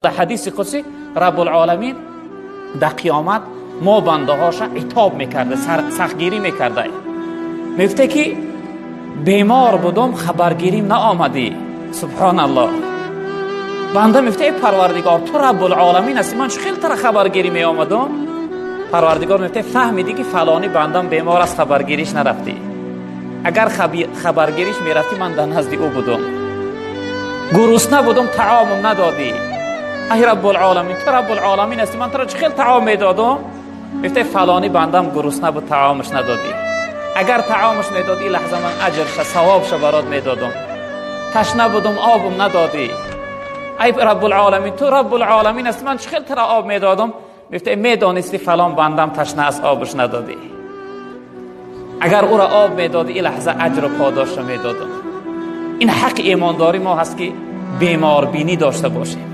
در حدیث قدسی رب العالمین در قیامت ما بنده هاش عتاب میکرده، سختگیری میکرده. میگفته که بیمار بودم خبرگیریم نه آمدی. سبحان الله. بنده میگفته ای پروردگار تو رب العالمین هستی، من خیلی تر خبرگیری می آمدم. پروردگار میگفته فهمیدی که فلانی بندم بیمار است خبرگیریش نرفتی. اگر خبرگیریش میرفتی من در نزد او بودم. گرسنه بودم طعامم ندادی. ای رب العالمین تو رب العالمین هستی، من تو خیلی طعام میدادم. میگفته فلانی بندم گرسنه بود طعامش ندادی. اگر طعامش میدادی لحظه من اجرش ثوابش برات میدادم. تشنه بودم آبم ندادی. ای رب العالمین تو رب العالمین هستی، من خیلی تر آب میدادم. میگفته میدانستی فلان بندم تشنه است آبش ندادی. اگر او را آب میدادی این لحظه اجر و پاداش میدادم. این حق ایمانداری ما هست که بیمار بینی داشته باشیم.